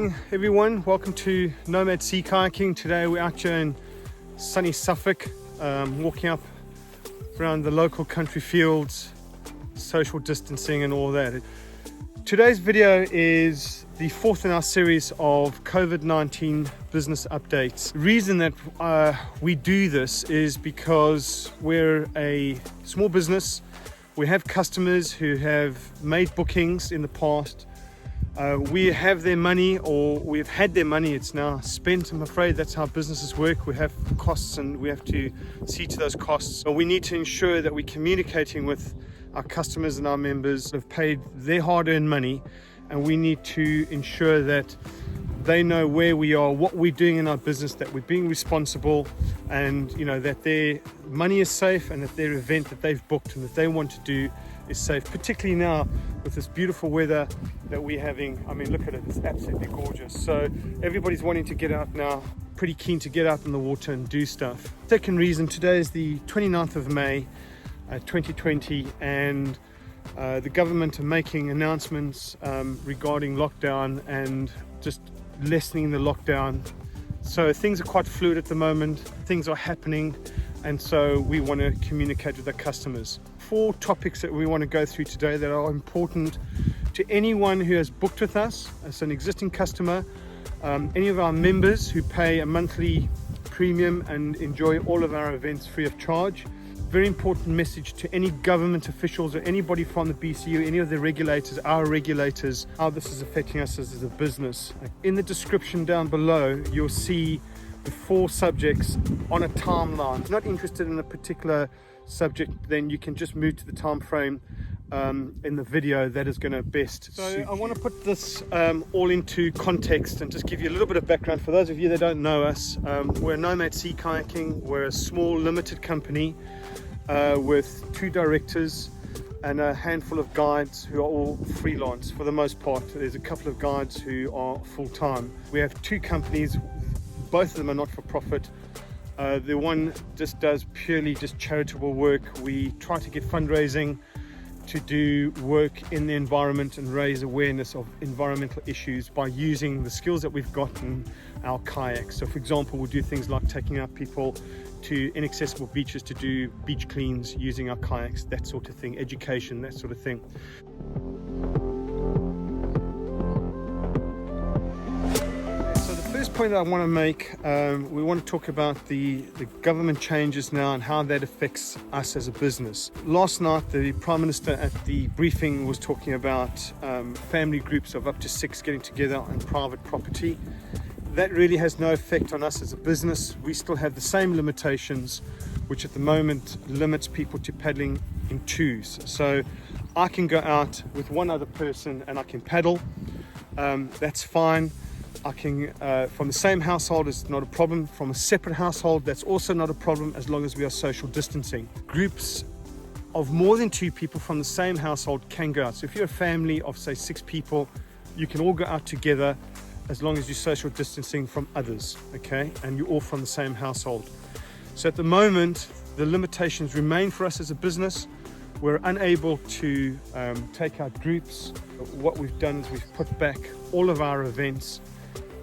morning everyone, welcome to NOMAD Sea Kayaking. Today we're out here in sunny Suffolk, walking up around the local country fields, social distancing and all that. Today's video is the fourth in our series of COVID-19 business updates. The reason that we do this is because we're a small business. We have customers who have made bookings in the past. We have their money, or we've had their money, it's now spent. I'm afraid that's how businesses work. We have costs and we have to see to those costs. But we need to ensure that we're communicating with our customers and our members who have paid their hard-earned money, and we need to ensure that they know where we are, what we're doing in our business, that we're being responsible, and that their money is safe, and that their event that they've booked and that they want to do is safe, particularly now with this beautiful weather that we're having. I mean, look at it, it's absolutely gorgeous. So everybody's wanting to get out now, pretty keen to get out in the water and do stuff. Second reason, today is the 29th of May 2020, and the government are making announcements regarding lockdown and just lessening the lockdown. So things are quite fluid at the moment, things are happening, and so we want to communicate with our customers. 4 topics that we want to go through today that are important to anyone who has booked with us as an existing customer, any of our members who pay a monthly premium and enjoy all of our events free of charge. Very important message to any government officials or anybody from the BCU, any of the regulators, our regulators, how this is affecting us as a business. In the description down below, you'll see the 4 subjects on a timeline. If you're not interested in a particular subject, then you can just move to the time frame in the video that is going to best suit you. I want to put this all into context and just give you a little bit of background. For those of you that don't know us, we're NOMAD Sea Kayaking. We're a small limited company with 2 directors and a handful of guides who are all freelance for the most part. There's a couple of guides who are full-time. We have 2 companies, both of them are not for profit. The one just does purely just charitable work. We try to get fundraising to do work in the environment and raise awareness of environmental issues by using the skills that we've got in our kayaks. So for example, we'll do things like taking our people to inaccessible beaches to do beach cleans using our kayaks, that sort of thing, education, that sort of thing. First point that I want to make, we want to talk about the government changes now and how that affects us as a business. Last night the Prime Minister at the briefing was talking about family groups of up to 6 getting together on private property. That really has no effect on us as a business. We still have the same limitations, which at the moment limits people to paddling in 2s. So I can go out with one other person and I can paddle, that's fine. I can, from the same household, it's not a problem. From a separate household, that's also not a problem, as long as we are social distancing. Groups of more than 2 people from the same household can go out. So if you're a family of say 6 people, you can all go out together as long as you're social distancing from others, okay? And you're all from the same household. So at the moment, the limitations remain for us as a business. We're unable to take out groups. What we've done is we've put back all of our events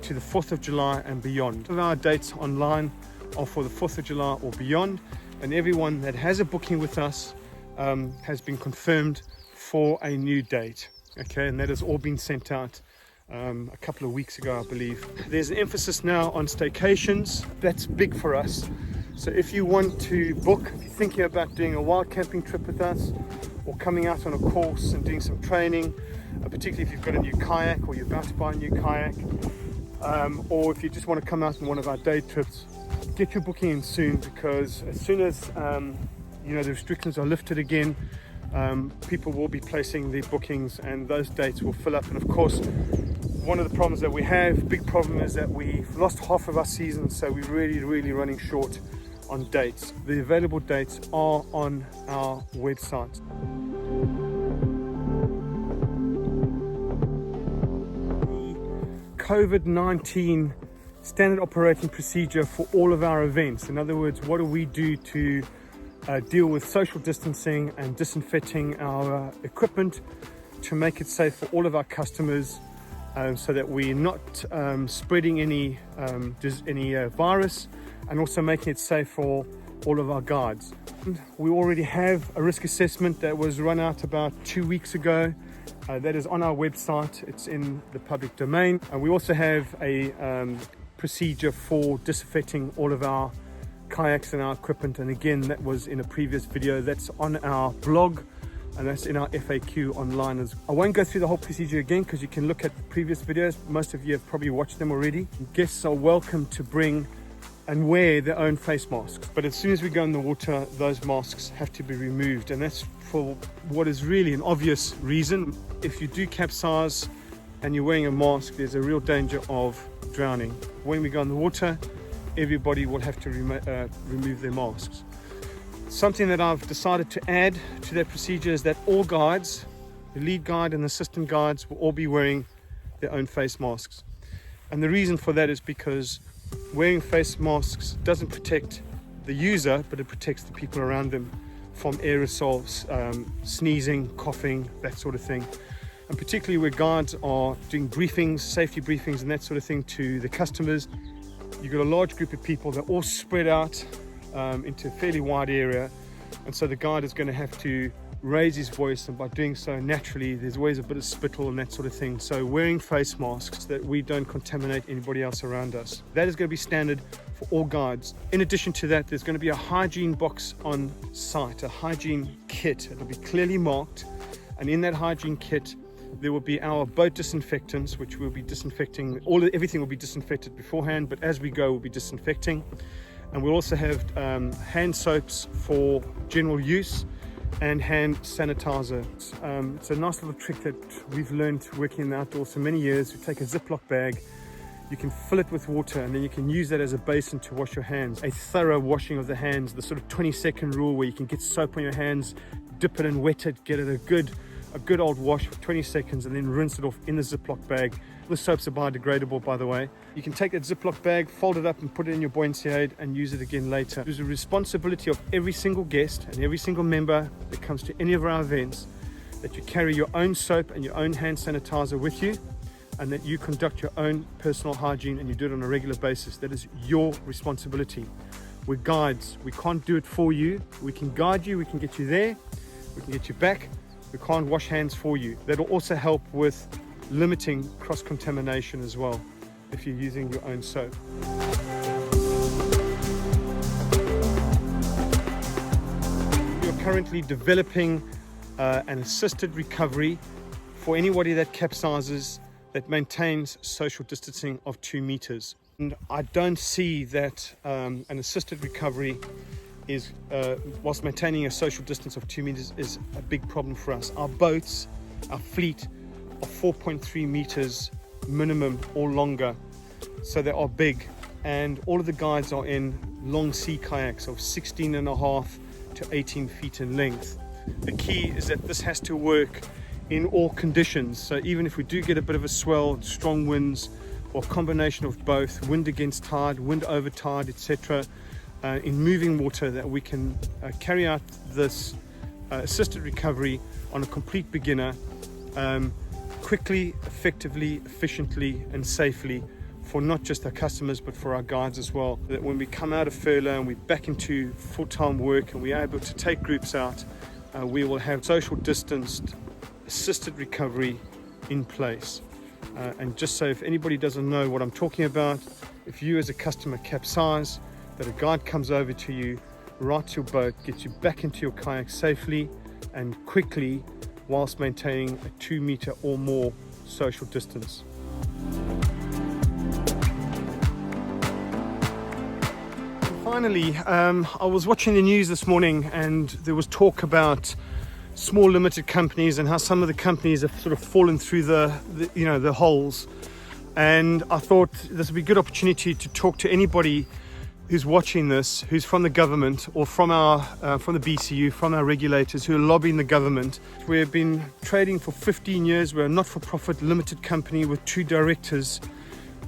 to the 4th of July and beyond. All of our dates online are for the 4th of July or beyond, and everyone that has a booking with us has been confirmed for a new date, okay? And that has all been sent out a couple of weeks ago, I believe. There's an emphasis now on staycations. That's big for us. So if you want to book, if you're thinking about doing a wild camping trip with us, or coming out on a course and doing some training, particularly if you've got a new kayak or you're about to buy a new kayak, or if you just want to come out on one of our day trips, get your booking in soon, because as soon as the restrictions are lifted again, people will be placing their bookings and those dates will fill up. And of course, one of the problems that we have, big problem, is that we've lost half of our season, so we're really running short on dates. The available dates are on our website. COVID-19 standard operating procedure for all of our events. In other words, what do we do to deal with social distancing and disinfecting our equipment to make it safe for all of our customers so that we're not spreading any virus, and also making it safe for all of our guides. We already have a risk assessment that was run out about 2 weeks ago. That is on our website. It's in the public domain. And we also have a procedure for disinfecting all of our kayaks and our equipment. And again, that was in a previous video. That's on our blog, and that's in our FAQ online. I won't go through the whole procedure again because you can look at the previous videos. Most of you have probably watched them already. Guests are welcome to bring and wear their own face masks, but as soon as we go in the water, those masks have to be removed, and that's for what is really an obvious reason. If you do capsize and you're wearing a mask, there's a real danger of drowning. When we go in the water, everybody will have to remove their masks. Something that I've decided to add to that procedure is that all guides, the lead guide and the assistant guides, will all be wearing their own face masks. And the reason for that is because wearing face masks doesn't protect the user, but it protects the people around them from aerosols, sneezing, coughing, that sort of thing. And particularly where guides are doing briefings, safety briefings and that sort of thing to the customers, you've got a large group of people that all spread out into a fairly wide area, and so the guide is going to have to raise his voice, and by doing so, naturally there's always a bit of spittle and that sort of thing. So wearing face masks so that we don't contaminate anybody else around us, that is going to be standard for all guides. In addition to that, there's going to be a hygiene box on site, a hygiene kit. It'll be clearly marked, and in that hygiene kit there will be our boat disinfectants, which we'll be disinfecting. Everything will be disinfected beforehand, but as we go we'll be disinfecting. And we'll also have hand soaps for general use and hand sanitizer. It's a nice little trick that we've learned working in the outdoors for many years. You take a Ziploc bag, you can fill it with water, and then you can use that as a basin to wash your hands. A thorough washing of the hands, the sort of 20-second rule where you can get soap on your hands, dip it and wet it, get it a good old wash for 20 seconds, and then rinse it off in the Ziploc bag. The soaps are biodegradable, by the way. You can take that Ziploc bag, fold it up and put it in your buoyancy aid and use it again later. It is a responsibility of every single guest and every single member that comes to any of our events that you carry your own soap and your own hand sanitizer with you, and that you conduct your own personal hygiene, and you do it on a regular basis. That is your responsibility. We're guides. We can't do it for you. We can guide you, we can get you there, we can get you back. We can't wash hands for you. That'll also help with limiting cross-contamination as well if you're using your own soap. We're currently developing an assisted recovery for anybody that capsizes that maintains social distancing of 2 meters. And I don't see that an assisted recovery is, whilst maintaining a social distance of 2 meters, is a big problem for us. Our boats, our fleet, are 4.3 meters minimum or longer, so they are big, and all of the guides are in long sea kayaks of 16.5 to 18 feet in length. The key is that this has to work in all conditions, so even if we do get a bit of a swell, strong winds, or a combination of both, wind against tide, wind over tide, etc., in moving water, that we can carry out this assisted recovery on a complete beginner, quickly, effectively, efficiently and safely, for not just our customers but for our guides as well. That when we come out of furlough and we're back into full-time work and we're able to take groups out, we will have social distanced assisted recovery in place. And just so if anybody doesn't know what I'm talking about, if you as a customer capsize, that a guide comes over to you, rights your boat, gets you back into your kayak safely and quickly, whilst maintaining a 2 meter or more social distance. Finally, I was watching the news this morning, and there was talk about small limited companies and how some of the companies have sort of fallen through the holes. And I thought this would be a good opportunity to talk to anybody who's watching this, who's from the government or from the BCU, from our regulators who are lobbying the government. We've been trading for 15 years. We're a not-for-profit limited company with 2 directors.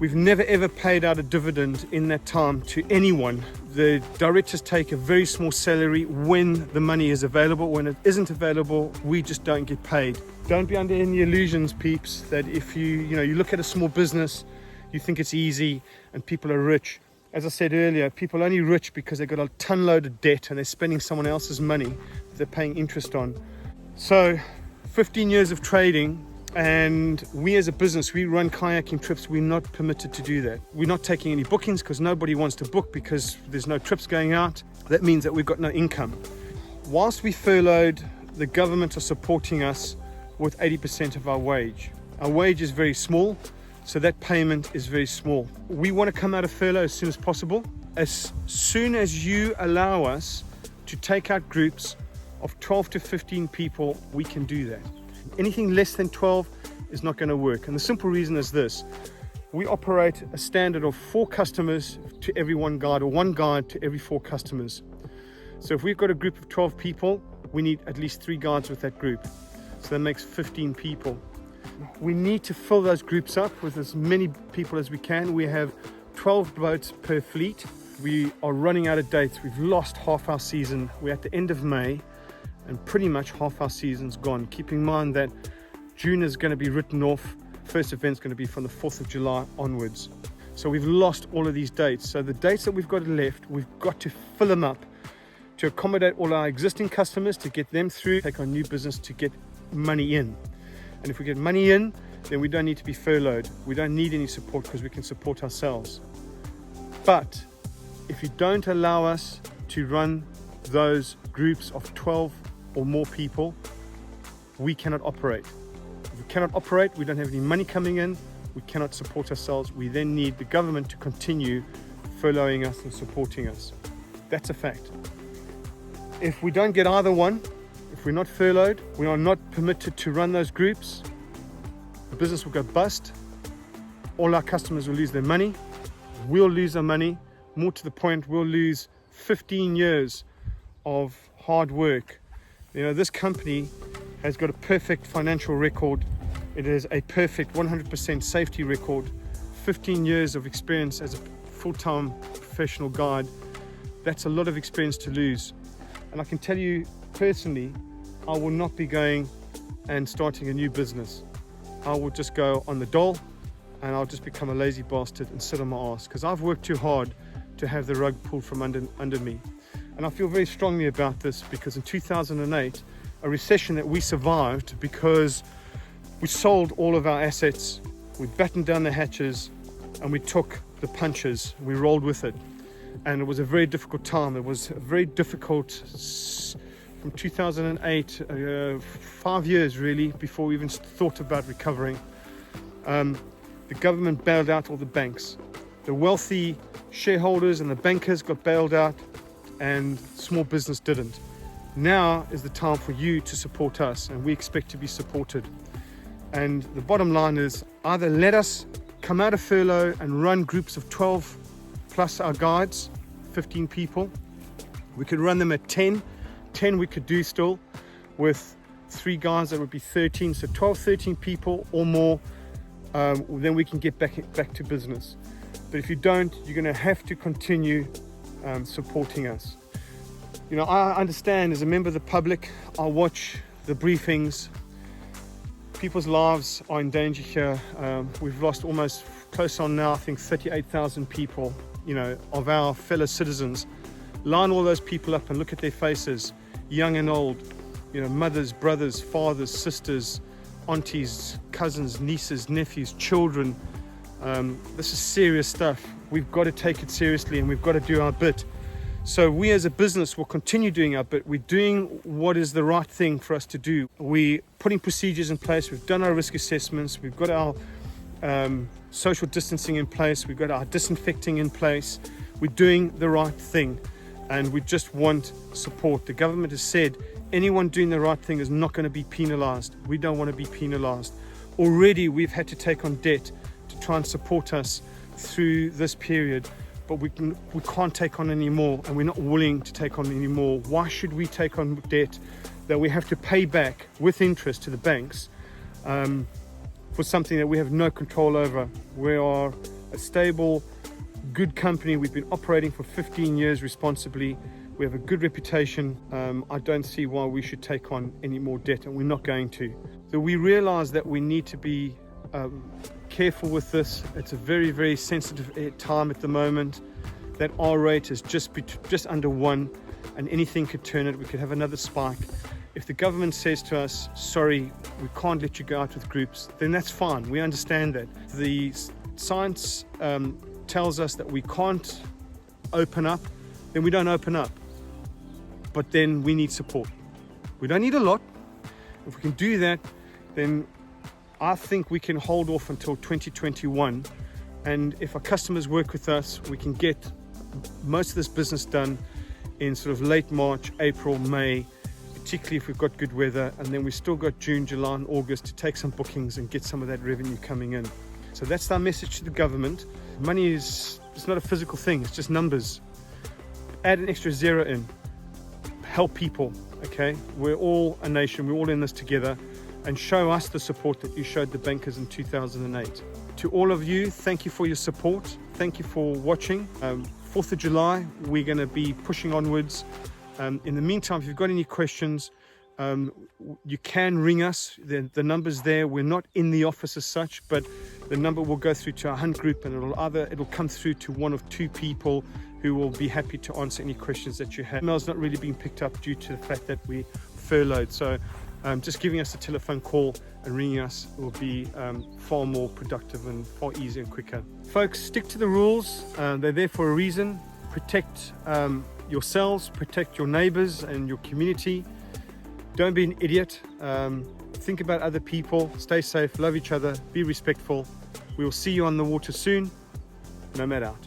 We've never ever paid out a dividend in that time to anyone The directors take a very small salary when the money is available. When it isn't available, we just don't get paid. Don't be under any illusions, peeps, that if you look at a small business, you think it's easy and people are rich. As I said earlier, people are only rich because they've got a ton load of debt and they're spending someone else's money that they're paying interest on. So 15 years of trading, and we as a business, we run kayaking trips. We're not permitted to do that. We're not taking any bookings because nobody wants to book because there's no trips going out. That means that we've got no income. Whilst we furloughed, the government are supporting us with 80% of our wage. Our wage is very small, so that payment is very small. We want to come out of furlough as soon as possible. As soon as you allow us to take out groups of 12 to 15 people, we can do that. Anything less than 12 is not going to work. And the simple reason is this: we operate a standard of 4 customers to every 1 guide, or 1 guide to every 4 customers. So if we've got a group of 12 people, we need at least 3 guides with that group. So that makes 15 people. We need to fill those groups up with as many people as we can. We have 12 boats per fleet. We are running out of dates. We've lost half our season. We're at the end of May, and pretty much half our season's gone. Keep in mind that June is going to be written off. First event's going to be from the 4th of July onwards. So we've lost all of these dates. So the dates that we've got left, we've got to fill them up to accommodate all our existing customers, to get them through, take on new business, to get money in. And if we get money in, then we don't need to be furloughed. We don't need any support because we can support ourselves. But if you don't allow us to run those groups of 12 or more people, we cannot operate. If we cannot operate, we don't have any money coming in, we cannot support ourselves. We then need the government to continue furloughing us and supporting us. That's a fact. If we don't get either one, if we're not furloughed, we are not permitted to run those groups, the business will go bust. All our customers will lose their money. We'll lose our money. More to the point, we'll lose 15 years of hard work. This company has got a perfect financial record. It is a perfect 100% safety record. 15 years of experience as a full-time professional guide. That's a lot of experience to lose. And I can tell you personally, I will not be going and starting a new business. I will just go on the dole and I'll just become a lazy bastard and sit on my ass, because I've worked too hard to have the rug pulled from under me. And I feel very strongly about this because in 2008, a recession that we survived because we sold all of our assets, we battened down the hatches, and we took the punches, we rolled with it. And it was a very difficult time. It was very difficult from 2008, 5 years really, before we even thought about recovering. The government bailed out all the banks. The wealthy shareholders and the bankers got bailed out, and small business didn't. Now is the time for you to support us, and we expect to be supported. And the bottom line is, either let us come out of furlough and run groups of 12 plus our guides, 15 people. We could run them at 10 we could do still, with 3 guys that would be 13, so 12, 13 people or more. Then we can get back to business. But if you don't, you're going to have to continue supporting us. I understand, as a member of the public, I watch the briefings. People's lives are in danger here. We've lost almost close on now, I think 38,000 people, of our fellow citizens. Line all those people up and look at their faces, young and old, mothers, brothers, fathers, sisters, aunties, cousins, nieces, nephews, children. This is serious stuff. We've got to take it seriously, and we've got to do our bit. So we as a business will continue doing our bit. We're doing what is the right thing for us to do. We're putting procedures in place. We've done our risk assessments. We've got our social distancing in place. We've got our disinfecting in place. We're doing the right thing, and we just want support. The government has said anyone doing the right thing is not going to be penalized. We don't want to be penalized. Already we've had to take on debt to try and support us through this period, but we can't take on any more, and we're not willing to take on any more. Why should we take on debt that we have to pay back with interest to the banks for something that we have no control over? We are a stable good company. We've been operating for 15 years responsibly. We have a good reputation. I don't see why we should take on any more debt, and we're not going to. So we realize that we need to be careful with this. It's a very, very sensitive time at the moment. That R rate is just under 1, and anything could turn it. We could have another spike. If the government says to us, sorry, we can't let you go out with groups, then that's fine. We understand that. The science tells us that we can't open up, then we don't open up. But then we need support. We don't need a lot. If we can do that, then I think we can hold off until 2021. And if our customers work with us, we can get most of this business done in sort of late March, April, May, particularly if we've got good weather. And then we've still got June, July and August to take some bookings and get some of that revenue coming in. So that's our message to the government. Money it's not a physical thing, it's just numbers. Add an extra 0 in. Help people, okay? We're all a nation, we're all in this together, and show us the support that you showed the bankers in 2008. To all of you, thank you for your support. Thank you for watching. 4th of July, we're going to be pushing onwards. In the meantime, if you've got any questions, you can ring us. The number's there. We're not in the office as such, but the number will go through to our Hunt group, and it'll come through to one of 2 people who will be happy to answer any questions that you have. Email's not really being picked up due to the fact that we furloughed. So just giving us a telephone call and ringing us will be far more productive and far easier and quicker. Folks, stick to the rules. They're there for a reason. Protect yourselves, protect your neighbors and your community. Don't be an idiot. Think about other people. Stay safe, love each other, be respectful. We will see you on the water soon. NOMAD out.